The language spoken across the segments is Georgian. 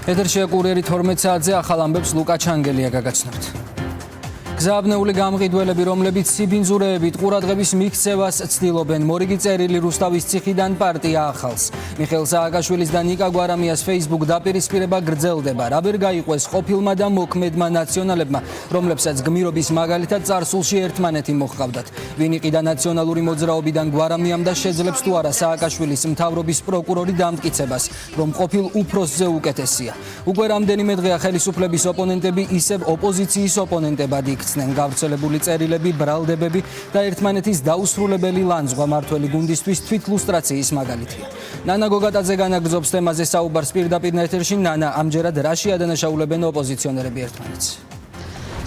ეთერშია კურიერი 12 საათზე ახალ ამბებს ლუკა ჩანგელია გაგაცნობთ. გზააბნეული გამყიდველები, რომლებიც სიბინძურეებით ყურადღების მიქცევას ცდილობენ, მორიგი წერილი რუსთავის ციხიდან პარტია ახალს. მიხეილ სააკაშვილის და ნიკა გვარამიას Facebook დაპირისპირება გრძელდება. რა ვერ გაიყვეს ყოფილმა და მოქმედმა ნაციონალებმა, რომლებსაც გმირობის მაგალითად წარსულში ერთმანეთი მოჰყავდათ. ვინ იყიდა ნაციონალური მოძრაობიდან გვარამიამ და შეძლებს თუ არა სააკაშვილის მთავრობის პროკურორი დამტკიცებას, რომ ყოფილ უფროსზე უკეთესია. უკვე რამდენიმე დღეა ხელისუფლების ოპონენტები ისევ ოპოზიციის ოპონენტებად იქცნენ. გავრცელებული წერილები, ბრალდებები და ერთმანეთის დაუსრულებელი ლანძღვა მართველი გუნდისთვის თვითლუსტრაციის მაგალითია. ნანა გოგატაძე განაგრძობს თემაზე საუბარს პირდაპირ ეთერში. ნანა, ამჯერად რაში ადანაშაულებენ ოპოზიციონერები ერთმანეთს?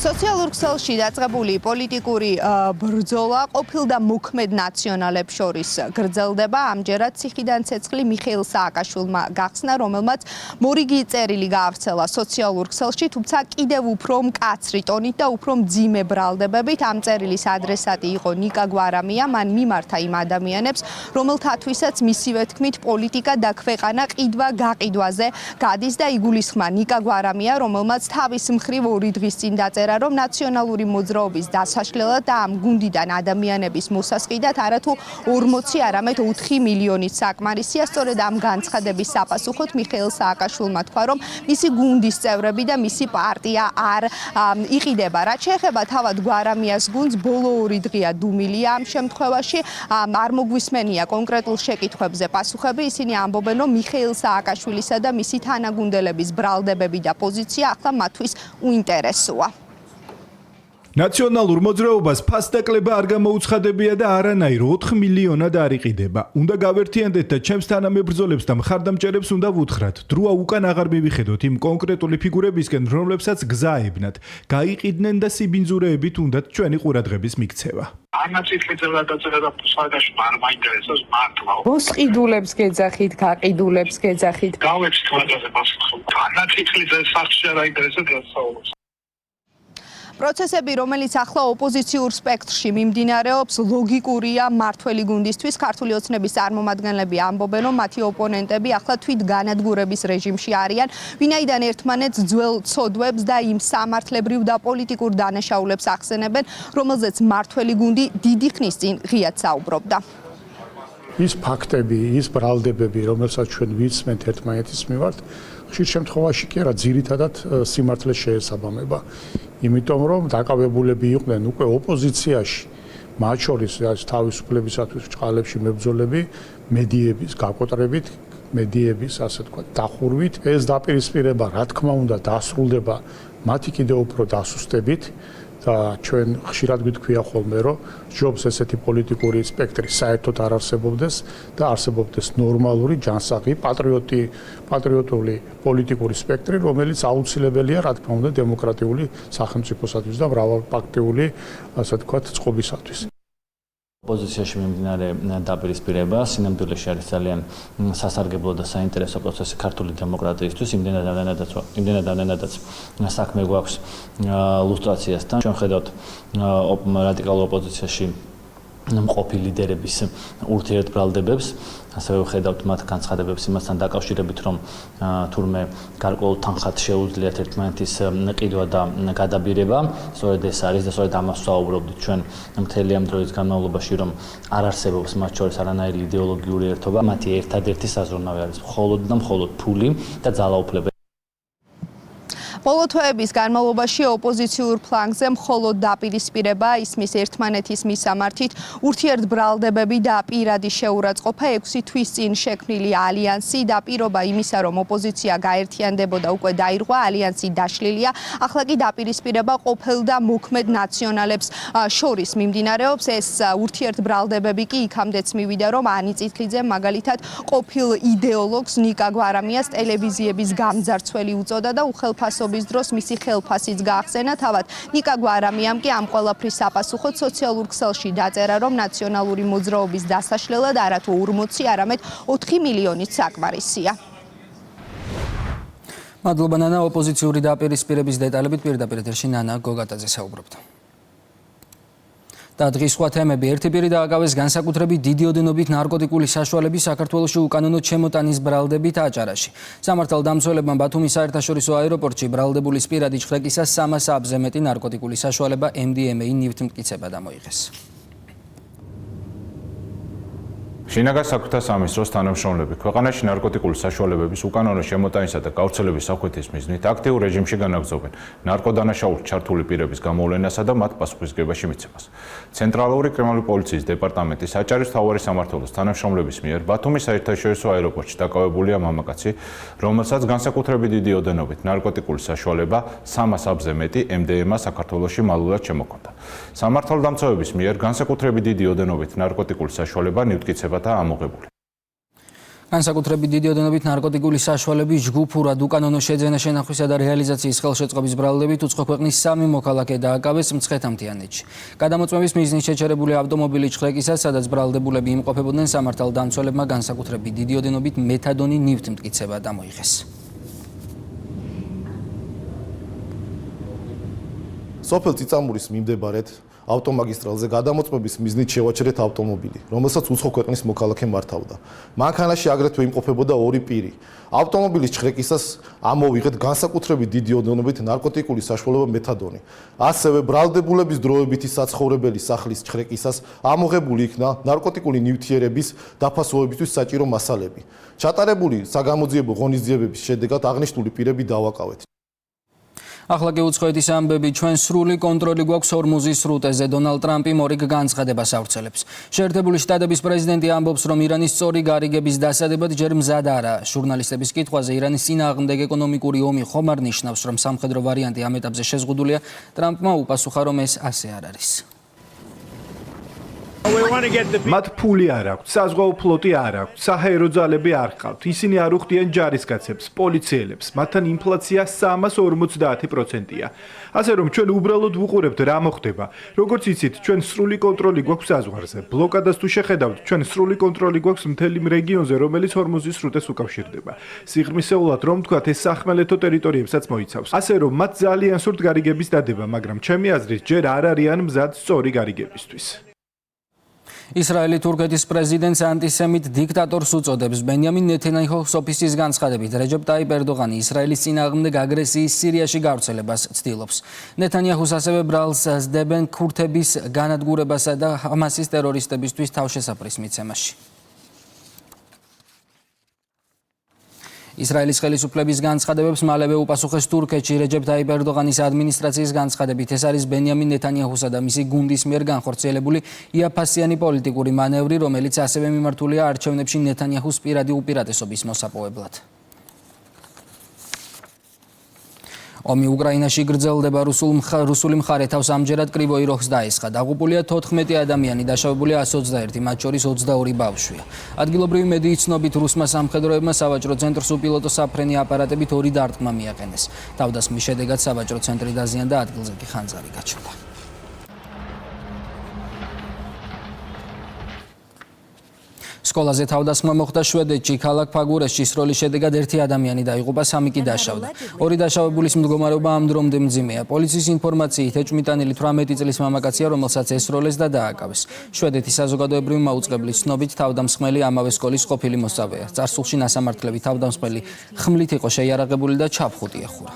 სოციალურ ქსელში დაწყებული პოლიტიკური ბრძოლა ყოფილ და მოქმედ ნაციონალებს შორის გრძელდება. ამჯერად ციხიდან ცეცხლი მიხეილ სააკაშვილმა გახსნა, რომელმაც მორიგი წერილი გაავრცელა სოციალურ ქსელში, თუმცა კიდევ უფრო მკაცრი ტონით და უფრო მძიმე ბრალდებებით. ამ წერილის ადრესატი იყო ნიკა გვარამია. მან მიმართა იმ ადამიანებს, რომელთათვისაც მისივე თქმით პოლიტიკა და ქვეყანა ყიდვა-გაყიდვაზე გადის და იგულისხმა ნიკა გვარამია, რომელმაც თავის მხრივ 2 დღის წინ დაწერა, რომ ნაციონალური მოძრაობის დასაშლელად და ამ გუნდიდან ადამიანების მოსასყიდად არათუ 40, არამედ 4 მილიონით საკმარისია. სწორედ ამ განცხადების საპასუხოდ მიხეილ სააკაშვილმა თქვა, რომ მისი გუნდის წევრები და მისი პარტია არ იყიდება. რაც შეეხება თავად გვარამიას გუნდს, ბოლო 2 დღეა დუმილია ამ შემთხვევაში. არ მოგვისმენია კონკრეტულ შეკითხვებზე პასუხები. ისინი ამბობენ, რომ მიხეილ სააკაშვილისა და მისი თანაგუნდელების ბრალდებები და პოზიცია ახლა მათთვის უინტერესოა. ნაციონალურ მოძრაობას ფასდაკლება არ გამოუცხადებია და არანაირ 4 მილიონად არ იყიდება. უნდა გავერთიანდეთ და ჩემს თანამებრძოლებს და მხარდამჭერებს უნდა ვუთხრათ, დროა უკან აღარ მივიხედოთ იმ კონკრეტული ფიგურებისკენ, რომლებსაც გზაებნათ, გაიყიდნენ და სიბინძურეებით უნდათ ჩვენი ყურადღების მიქცევა. ანაციფრიზება დაწერა სააკაშვილმა არ მაინტერესებს მართლა. მოსყიდულებს გეძახით, გაყიდულებს გეძახით. გავეცით მაგაზე პასუხი. ანაციფრიზება სახში არ აინტერესებს გასაუბრებს. პროცესები, რომელიც ახლა ოპოზიციურ სპექტრში მიმდინარეობს, ლოგიკურია მართველი გუნდისთვის. ქართული ოცნების წარმომადგენლები ამბობენ, რომ მათი ოპონენტები ახლა თვით განადგურების რეჟიმში არიან, ვინაიდან ერთმანეთს ძველ ცოდვებს და იმ სამართლებრივ და პოლიტიკურ დანაშაულებს ახსენებენ, რომელზეც მართველი გუნდი დიდი ხნის წინ ღიად საუბრობდა. ის ფაქტები, ის ბრალდებები, რომელსაც ჩვენ ვიცმენთ ერთმანეთის მიმართ, ხშირ შემთხვევაში კი არა ძირითადად სიმართლეს შეესაბამება. იმიტომ რომ დაკავებულები იყვნენ უკვე ოპოზიციაში, მათ შორის თავისუფლებისათვის ჭყალებში მებრძოლები, მედიების გაკოტრებით, მედიების ასე თქვა დახურვით. ეს დაპირისპირება, რა თქმა უნდა, დასრულდება მათი კიდევ უფრო დასუსტებით. და ჩვენ ხშირად გითქვია ხოლმე, რომ ჯობს ესეთი პოლიტიკური სპექტრი საერთოდ არ არსებობდეს და არსებობდეს ნორმალური, ჯანსაღი, პატრიოტული პოლიტიკური სპექტრი, რომელიც აუცილებელია, რა თქმა უნდა, დემოკრატიული სახელმწიფოსათვის და მრავალპარტიული, ასე ვთქვათ, წყობისათვის. ოპოზიციაში მიმდინარე დაპირისპირება სინამდვილეში არის ძალიან სასარგებლო და საინტერესო პროცესი ქართული დემოკრატიისთვის, იმდენადაც საქმე გვაქვს ლუსტრაციასთან. ჩვენ ხედავთ რადიკალურ ოპოზიციაში მყოფი ლიდერების ურთიერთბრალდებებს, ასევე ვხედავთ მათ განცხადებებს იმასთან დაკავშირებით, რომ თურმე გარკვეულ თანხად შეუძლიათ ერთმანეთის ყიდვა და გადაბირება. სწორედ ეს არის და სწორედ ამას ვსაუბრობდით ჩვენ მთელი ამ დროის განმავლობაში, რომ არ არსებობს მათ შორის არანაირი იდეოლოგიური ერთობა. მათი ერთადერთი საზრუნავი არის მხოლოდ და მხოლოდ ფული და ძალაუფლება. ბოლო თვეების განმავლობაში ოპოზიციურ ფლანგზე მხოლოდ დაპირისპირება ისმის ერთმანეთის მისამართით ურთიერთბრალდებები და პირადი შეურაცხყოფა 6 თვის წინ შექმნილი ალიანსი და პირობა იმისა, რომ ოპოზიცია გაერთიანდებოდა უკვე დაირღვა, ალიანსი დაშლილია. ახლა კი დაპირისპირება ყოფილ და მოქმედ ნაციონალებს შორის მიმდინარეობს. ეს ურთიერთბრალდებები კი იქამდეც მივიდა, რომ ანი წითლიძემ მაგალითად ყოფილ იდეოლოგს ნიკა გვარამიას ტელევიზიების გამძარცველი უწოდა და უხელფასო დროს მისი ხელფასიც გაახსენა. თავად ნიკა გვარამიამ კი ამ ყველაფრის საპასუხოდ სოციალურ ქსელში დაწერა, რომ ნაციონალური მოძრაობის დასაშლელად არათუ 40, არამედ 4 მილიონით საკმარისია. მადლობა ნანა, ოპოზიციური დაპირისპირების დეტალებით პირდაპირ ეთერში ნანა გოგატაძე საუბრობდა. და დღის სხვა თემები. ერთი პირი დააკავეს განსაკუთრებით დიდი ოდენობით ნარკოტიკული საშუალების საქართველოში უკანონოდ შემოტანის ბრალდებით აჭარაში. სამართალდამცველებმა ბათუმის საერთაშორისო აეროპორტში ბრალდებულის პირადი ჩხრეკისას 300-ზე მეტი ნარკოტიკული საშუალება MDMA ნივთმტკიცება დამოიღეს. შინაგან საქმეთა სამინისტროს თანამშრომლები ქვეყანაში ნარკოტიკული საშუალებების უკანონო შემოტანისა და გავრცელების საფრთხის მიზნით აქტიურ რეჟიმში განაგრძობენ ნარკოდანაშაულში ჩართული პირების გამოვლენასა და მათ პასუხისმგებაში მიცემას. ცენტრალური კრიმინალური პოლიციის დეპარტამენტის აჭარის მთავარი სამმართველოს თანამშრომლების მიერ ბათუმის საერთაშორისო აეროპორტში დაკავებულია მამაკაცი, რომელსაც განსაკუთრებით დიდი ოდენობით ნარკოტიკული საშუალება 300-ზე მეტი MDMA საქართველოში მალულად შემოჰქონდა. სამართალდამცავების მიერ განსაკუთრებით დიდი ოდენობით ნარკოტიკული საშუალება ნივთმტკიცება ამოღებული. განსაკუთრებით დიდი ოდენობით ნარკოტიკული საშუალების ჯგუფურად უკანონო შეძენა შენახვისა და რეალიზაციის ხელშეწყობის ბრალდებით უცხო ქვეყნის 3 მოქალაქე დააკავეს მცხეთა-მთიანეთში. გადამოწმების მიზნით შეჩერებული ავტომობილი ჩხრეკისას, სადაც ბრალდებულები იმყოფებოდნენ, სამართალდამცველებმა განსაკუთრებით დიდი ოდენობით მეთადონი ნივთმტკიცება დამოიღეს. სოფელ წიწამურის მიმდებარედ ავტომაგისტრალზე გადამოწმების მიზნით შევაჩერეთ ავტომობილი, რომელსაც უცხო ქვეყნის მოქალაქე მართავდა. მანქანაში აგრეთვე იმყოფებოდა 2 პირი. ავტომობილის ჩხრეკისას ამოვიღეთ განსაკუთრებით დიდი ოდენობით ნარკოტიკული საშუალება მეთადონი. ასევე ბრალდებულების დროებითი საცხოვრებელი სახლის ჩხრეკისას ამოღებული იქნა ნარკოტიკული ნივთიერების დაფასებისთვის საჭირო მასალები. ჩატარებული საგამოძიებო ღონისძიებების შედეგად აღნიშნული პირები დავაკავეთ. ახლა კი უცხოეთის ამბები, ჩვენ სრული კონტროლი გვაქვს ჰორმუზის სრუტეზე. დონალდ ტრამპი მორიგ განცხადებას ავრცელებს. შეერთებული შტატების პრეზიდენტი ამბობს, რომ ირანის სწორი გარიგების დასადებად ჯერ მზად არაა. ჟურნალისტების კითხვაზე ირანის წინააღმდეგ ეკონომიკური ომი ხომ არ ნიშნავს, რომ სამხედრო ვარიანტი ამ ეტაპზე შეზღუდულია, ტრამპმა უპასუხა, რომ ეს ასე არ არის. მათ ფული არ აქვთ, საზღვაო ფლოტი არ აქვთ, საჰაერო ძალები არ ჰყავთ. ისინი არ უხდიან ჯარისკაცებს, პოლიციელებს. მათთან ინფლაცია 350%-ია. ასე რომ ჩვენ უბრალოდ ვუყურებთ რა მოხდება. როგორც იცით, ჩვენ სრული კონტროლი გვაქვს საზღვარზე. ბლოკადას თუ შეხედავთ, ჩვენ სრული კონტროლი გვაქვს მთელი რეგიონზე, რომელიც ჰორმუზის სრუტეს უკავშირდება. სიღრმისეულად რომ ვთქვათ, ეს სახმელეთო ტერიტორიებსაც მოიცავს. ასე რომ მათ ძალიან სურთ გარიგების დადება, მაგრამ ჩემი აზრით, ჯერ არ არიან მზად სწორი გარიგებისთვის. ისრაელი თურქეთის პრეზიდენტს ანტისემიტ დიქტატორს უწოდებს. ბენიამინ ნეთანიაჰუს ოფისის განცხადებით, რეჯეპ ტაიპ ერდოღანი ისრაელის წინააღმდეგ აგრესიის სირიაში გავრცელებას ცდილობს. ნეთანიაჰუს ასევე ბრალს სდებენ ქურთების განადგურებასა და ჰამასის ტერორისტებისთვის თავშესაფრის მიცემაში. ისრაელის ხელისუფლების განცხადებებს მალევე უპასუხეს თურქეთში რეჯეპ ტაიპ ერდოღანის ადმინისტრაციის განცხადებით. ეს არის ბენიამინ ნეთანიაჰუსა და მისი გუნდის მიერ განხორციელებული იაფასიანი პოლიტიკური მანევრი, რომელიც ასევე მიმართულია არჩევნებში ნეთანიაჰუს პირადი უპირატესობის მოსაპოვებლად. ომი უკრაინაში გრძელდება. რუსული მხარე თავს ამჯერად კრივოი როხს დაესხა. დაღუპულია 14 ადამიანი, დაშავებულია 121, მათ შორის 22 ბავშვია. ადგილობრივი მედიის ცნობით, რუსმა სამხედროებმა სავაჭრო ცენტრს უპილოტო საფრენი აპარატებით 2 დარტყმა მიაყენეს. თავდასხმის შედეგად სავაჭრო ცენტრი დაზიანდა, ადგილზე კი ხანძარი გაჩნდა. სკოლაზე თავდასხმა მოხდა შვედეთში, ქალაქ ფაგურესში. სროლის შედეგად 1 ადამიანი დაიღუპა, 3 კი დაშავდა. 2 დაშავებულის მდგომარეობა ამ დრომდე მძიმეა. პოლიციის ინფორმაციით, ეჭვმიტანილი 18 წლის მამაკაცია, რომელსაც ესროლეს და დააკავეს. შვედეთის საზოგადოებრივი მაუწყებლის ცნობით, თავდამსხმელი ამავე სკოლის ყოფილი მოსწავლეა. წარსულში ნასამართლები თავდამსხმელი ხმლით იყო შეიარაღებული და ჩაფხუტი ეხურა.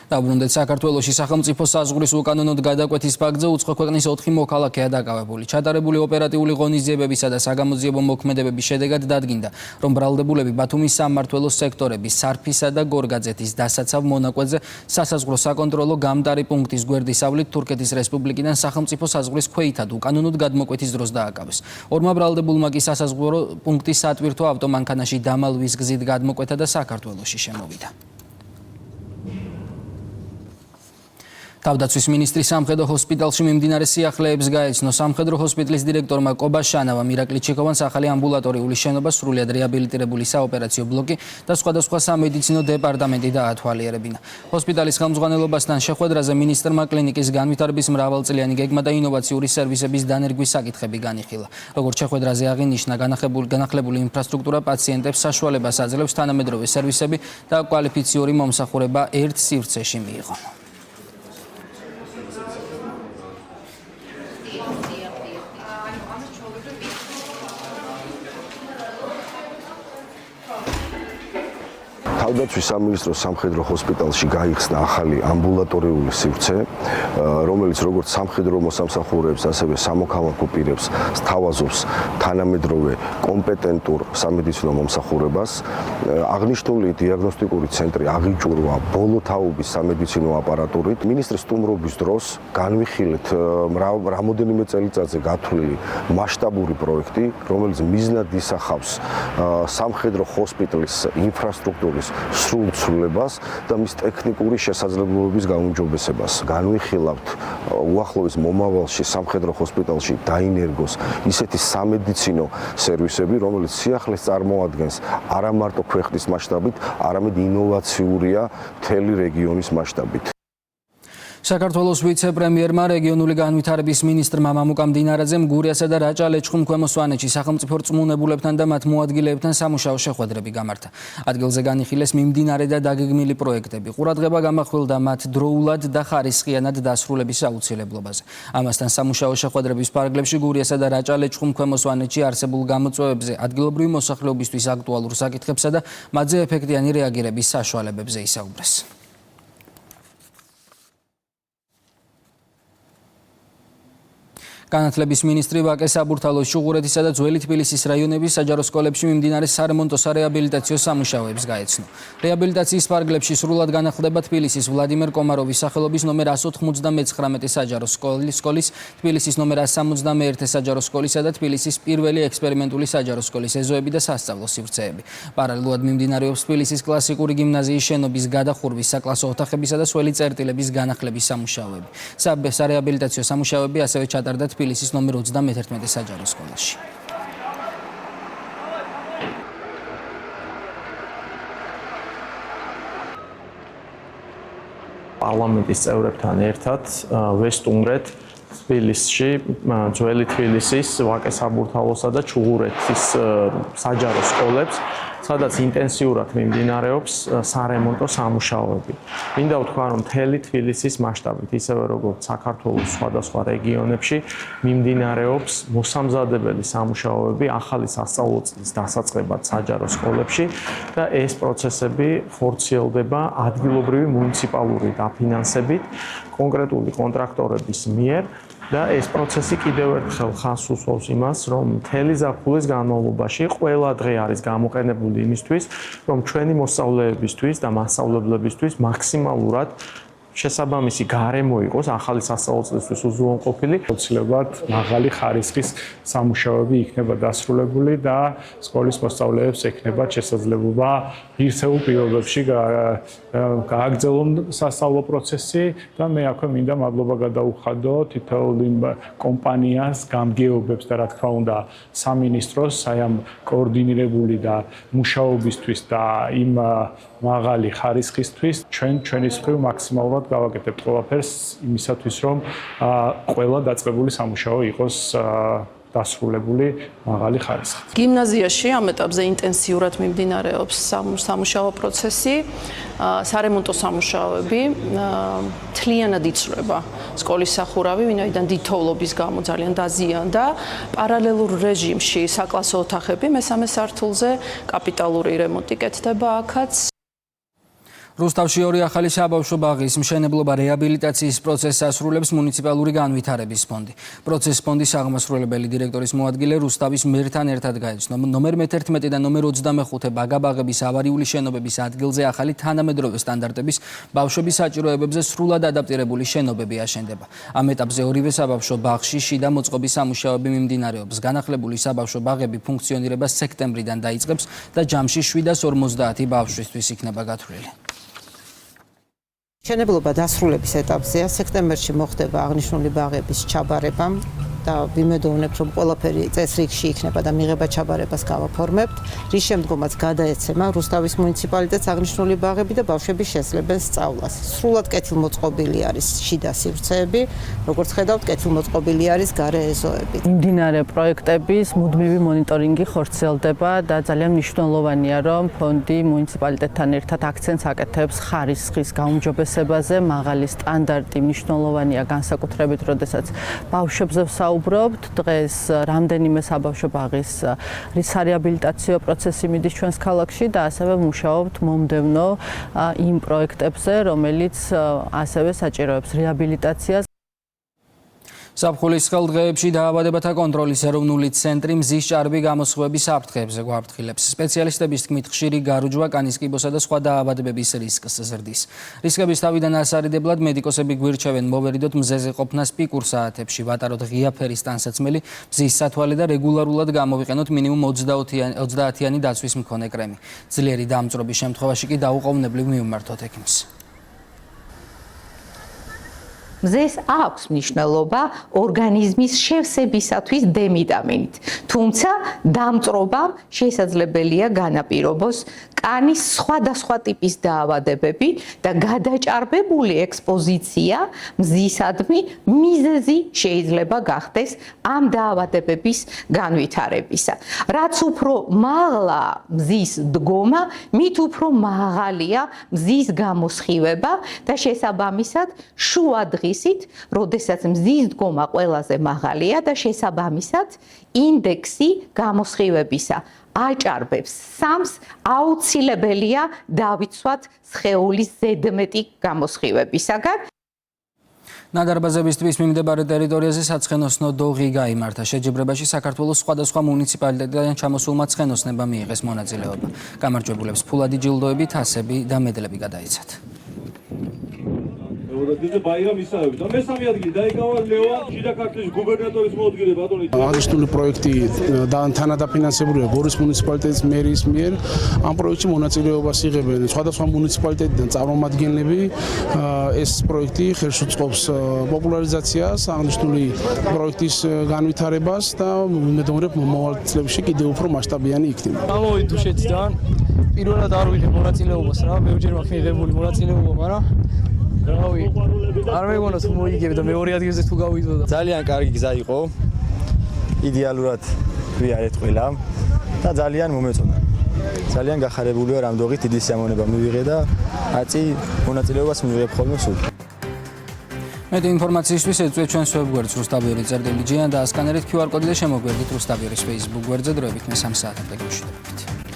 დაბრუნდეთ საქართველოში. სახელმწიფო საზღვრის უკანონოდ გადაკვეთის ფაქტზე უცხო ქვეყნის 4 მოქალაქეა დაკავებული. ჩატარებული ოპერატიული ღონისძიებებისა და საგამოძიებო მოქმედებების შედეგად დადგინდა, რომ ბრალდებულები ბათუმის სამმართველოს სექტორების სარფისა და გორგაძეთის დასაცავ მონაკვეთზე სასაზღვრო საკონტროლო გამტარი პუნქტის გვერდისავლით თურქეთის რესპუბლიკიდან სახელმწიფო საზღვრის ქვეითად უკანონოდ გადმოკვეთის დროს დააკავეს. ორმა ბრალდებულმა კი სასაზღვრო პუნქტის სატვირთო ავტომანქანაში დამალვის გზით გადმოკვეთა და საქართველოში შემოვიდა. თავდაცვის მინისტრი სამხედრო ჰოსპიტალში მიმდინარე სიახლეებს გაეცნო. სამხედრო ჰოსპიტალის დირექტორმა კობაშანავამ ირაკლი ჩიქოვანს ახალი ამბულატორიული შენობა, სრულიად რეაბილიტირებული საოპერაციო ბლოკი და სხვადასხვა სამედიცინო დეპარტამენტი დაათვალიერებინა. ჰოსპიტალის ხელმძღვანელობასთან შეხვედრაზე მინისტრმა კლინიკის განვითარების მრავალწლიანი გეგმა და ინოვაციური სერვისების დანერგვის საკითხები განიხილა. როგორც შეხვედრაზე აღინიშნა, განახლებული ინფრასტრუქტურა პაციენტებს საშუალებას აძლევს თანამედროვე სერვისები და კვალიფიციური მომსახურება ერთ სივრცეში მიიღონ. თავდაცვის სამინისტროს სამხედრო ჰოსპიტალში გაიხსნა ახალი ამბულატორიული სივრცე, რომელიც როგორც სამხედრო მოსამსახურეებს, ასევე სამოქალაქო პირებს სთავაზობს თანამედროვე კომპეტენტურ სამედიცინო მომსახურებას. აღნიშნული დიაგნოსტიკური ცენტრი აღიჭურვა ბოლო თაობის სამედიცინო აპარატურით. მინისტრის სტუმრობის დროს განვიხილეთ რამოდენიმე წელიწადზე გათვლილი მასშტაბური პროექტი, რომელიც მიზნად ისახავს სამხედრო ჰოსპიტალის ინფრასტრუქტურის სრულ ცვლილებას და მის ტექნიკური შესაძლებლობების გაუმჯობესებას. განვიხილავთ უახლოეს მომავალში სამხედრო ჰოსპიტალში დაინერგოს ისეთი სამედიცინო სერვისები, რომელიც სიახლეს წარმოადგენს არა მარტო ქვეყნის მასშტაბით, არამედ ინოვაციურია მთელი რეგიონის მასშტაბით. საქართველოს ვიცე-პრემიერმა რეგიონული განვითარების მინისტრმა მამუკა მდინარაძემ გურიასა და რაჭა-ლეჩხუმ ქვემო სვანეთში სახელმწიფო რწმუნებულებთან და მათ მოადგილეებთან სამუშაო შეხვედრები გამართა. ადგილზე განიხილეს მიმდინარე და დაგეგმილი პროექტები. ყურადღება გამახვილდა მათ დროულად და ხარისხიანად დასრულების აუცილებლობაზე. ამასთან სამუშაო შეხვედრების პარალელში გურიასა და რაჭა-ლეჩხუმ ქვემო სვანეთში არსებულ გამოწვევებზე, ადგილობრივი მოსახლეობისთვის აქტუალურ საკითხებსა და მათზე ეფექტიანი რეაგირების საშუალებებზე ისაუბრეს. განათლების მინისტრი ვაკე საბურთალოს, ჩუღურეთისა და ძველი თბილისის რაიონების საჯარო სკოლებში მიმდინარე სარემონტო სარეაბილიტაციო სამუშაოებს გაეცნო. რეაბილიტაციის ფარგლებში სრულად განახლდება თბილისის ვლადიმერ კომაროვის სახელობის ნომერ 199 საჯარო სკოლის, თბილისის ნომერ 171 საჯარო სკოლისა და თბილისის პირველი ექსპერიმენტული საჯარო სკოლის ეზოები და სასწავლო სივრცეები. პარალელურად მიმდინარეობს თბილისის კლასიკური გიმნაზიის შენობის გადახურვის, საკლასო ოთახებისა და სველი წერტილების განახლების სამუშაოები. სარეაბილიტაციო სამუშაოები ასევე ჩატარდა თბილისის ნომერ 31 საჯარო სკოლაში. პარლამენტის წევრებთან ერთად ვესტუმრეთ თბილისში, ძველი თბილისის, ვაკე საბურთალოსა და ჩუღურეთის საჯარო სკოლებს, სადაც ინტენსიურად მიმდინარეობს სარემონტო სამუშაოები. მინდა ვთქვა, რომ მთელი თბილისის მასშტაბით, ისევე როგორც საქართველოს სხვადასხვა რეგიონებში, მიმდინარეობს მოსამზადებელი სამუშაოები ახალი სასწავლო წლის დასაწყებად საჯარო სკოლებში და ეს პროცესები ხორციელდება ადგილობრივი მუნიციპალური დაფინანსებით კონკრეტული კონტრაქტორების მიერ. და ეს პროცესი კიდევ ერთხელ ხაზს უსვამს იმას, რომ მთელი ზაფხულის განმავლობაში ყველა დღე არის გამოყენებული იმისთვის, რომ ჩვენი მოსწავლეებისთვის და მასწავლებლებისთვის მაქსიმალურად შესაბამისი გარემო იყოს ახალი სასწავლო წლისთვის უზრუნველყოფილი. აუცილებლად მაღალი ხარისხის სამუშაოები იქნება დასრულებული და სკოლის მოსწავლეებს ექნება შესაძლებლობა ღირსეულ პირობებში გააგრძელონ სასწავლო პროცესი და მე აქვე მინდა მადლობა გადაუხადო თითოეულ იმ კომპანიას, გამგეობებს და რა თქმა უნდა სამინისტროს აი ამ კოორდინირებული და მუშაობისთვის და იმ მაღალი ხარისხისთვის ჩვენი მხრივ მაქსიმალურად გავაკეთებთ ყველაფერს იმისათვის, რომ ყველა დაწყებული სამუშაო იყოს დასრულებული მაღალი ხარისხით. გიმნაზიაში ამ ეტაპზე ინტენსიურად მიმდინარეობს სამუშაო პროცესი, სარემონტო სამუშაოები, მთლიანად იცვლება სკოლის სახურავი, ვინაიდან დიდთოვლობის გამო ძალიან დაზიანდა. პარალელურ რეჟიმში საკლასო ოთახები მესამე სართულზე, კაპიტალური რემონტი კეთდება აქაც. რუსთავში ორი ახალი საბავშვო ბაღის მშენებლობა რეაბილიტაციის პროცესს ასრულებს მუნიციპალური განვითარების ფონდი. პროცესს ფონდის აღმასრულებელი დირექტორის მოადგილე რუსთავის მერთან ერთად გაეცნო. ნომერ 11 და ნომერ 25 ბაგაბაღების ავარიული შენობების ადგილზე ახალი თანამედროვე სტანდარტების ბავშვების საჭიროებებზე სრულად ადაპტირებული შენობები აშენდება. ამ ეტაპზე ორივე საბავშვო ბაღში შიდა მოწყობის სამუშაოები მიმდინარეობს. განახლებული საბავშვო ბაღები ფუნქციონირებას სექტემბრიდან დაიწყებს და ჯამში 750 ბავშვისთვის იქნება გათვლილი. მშენებლობა დასრულების ეტაპზეა. სექტემბერში მოხდება აღნიშნული ბაღების ჩაბარება და ვიმედოვნებ, რომ ყველაფერი წესრიგში იქნება და მიღება ჩაბარებას გავაფორმებთ. რის შემდგომაც გადაეცემა რუსთავის მუნიციპალიტეტს აღნიშნული ბაღები და ბავშვები შესძლებენ სწავლას. სრულად კეთილმოწყობილი არის შიდა სივრცეები, როგორც ხედავთ, კეთილმოწყობილი არის გარე ეზოები. მიმდინარე პროექტების მუდმივი მონიტორინგი ხორციელდება და ძალიან მნიშვნელოვანია, რომ ფონდი მუნიციპალიტეტთან ერთად აქცენტს აკეთებს ხარისხის გაუმჯობესებაზე, მაღალი სტანდარტი მნიშვნელოვანია განსაკუთრებით, როდესაც ბავშვებზე ვსაუბრობთ. დღეს რამდენიმე საბავშვო ბაღის რესარეაბილიტაციო პროცესი მიდის ჩვენს ქალაქში და ასევე მუშაობთ მომდევნო იმ პროექტებზე, რომელიც ასევე საჭიროებს რეაბილიტაციას. საფრთხის ხელდღეებში დაავადებათა კონტროლის ეროვნული ცენტრი მზის ჭარბი გამოსხივების საფრთხეებზე გვაფრთხილებს. სპეციალისტების თქმით, ხშირი გარუჯვა, კანის კიბოსა და სხვა დაავადებების რისკს ზრდის. რისკების თავიდან ასარიდებლად მედიკოსები გვირჩევენ მოვერიდოთ მზეზე ყოფნას პიკურ საათებში, ვატაროთ ღია ფერის ტანსაცმელი, მზის სათვალე და რეგულარულად გამოვიყენოთ მინიმუმ 30-იანი დაცვის მქონე კრემი. ძლიერი დამწრობის შემთხვევაში კი დაუყოვნებლივ მივმართოთ ექიმს. მზეს აქვს მნიშვნელობა ორგანიზმის შევსებისათვის დ-ვიტამინით, თუმცა დამწრობამ შესაძლებელია განაპირობოს კანის სხვადასხვა ტიპის დაავადებები და გადაჭარბებული ექსპოზიცია მზისადმი მიზეზი შეიძლება გახდეს ამ დაავადებების განვითარებისა. რაც უფრო მაღლა მზის დგომა, მით უფრო მაღალია მზის გამოსხივება და შესაბამისად შუა დღისით, როდესაც მზის დგომა ყველაზე მაღალია და შესაბამისად ინდექსი გამოსხივებისა აჭარბებს სამს, აუცილებელია დავიცვათ სხეულის ზედმეტი გამოსხივებისაგან. ნადარბაზების ტბის მიმდებარე ტერიტორიაზე საცხენოსნო დოღი გაიმართა. შეჯიბრებაში საქართველოს სხვადასხვა მუნიციპალიტეტიდან ჩამოსულმა ცხენოსნებმა მიიღეს მონაწილეობა. გამარჯვებულებს ფულადი ჯილდოები, თასები და მედლები გადაიცათ. აღნიშნული პროექტი თანადაფინანსებულია გორის მუნიციპალიტეტის მერის მიერ. ამ პროექტში მონაწილეობას იღებენ სხვადასხვა მუნიციპალიტეტიდან წარმომადგენლები. ეს პროექტი ხელს უწყობს პოპულარიზაციას, აღნიშნული პროექტის განვითარებას და ვიმედოვნებ მომავალ წლებში კიდევ უფრო მასშტაბიანი იქნება. გამოვიდ დუშეთიდან. პირველად არ ვიღებ მონაწილეობას რა, მეჯერ მაქვს მიღებული მონაწილეობა, მაგრამ რავი, არ მეგონა თუ მოიგებ და მეორე ადგილზე თუ გავიდო და ძალიან კარგი გზა იყო. იდეალურად ვიარეთ ყველამ და ძალიან მომეწონა. ძალიან გახარებული ვარ ამ დოღით, დიდი სიამოვნება მივიღე და აწი მონაწილეობას მივიღებ ხოლმე სულ. მეტი ინფორმაციისთვის ეწვიეთ ჩვენს ვებგვერდს რუსტაბიორი წერტილი ჯიან და ასკანერით QR კოდი და შემოგვერდით რუსტაბიორის Facebook გვერდზე დროებით მე 3 საათამდე გულშემატკივრებით.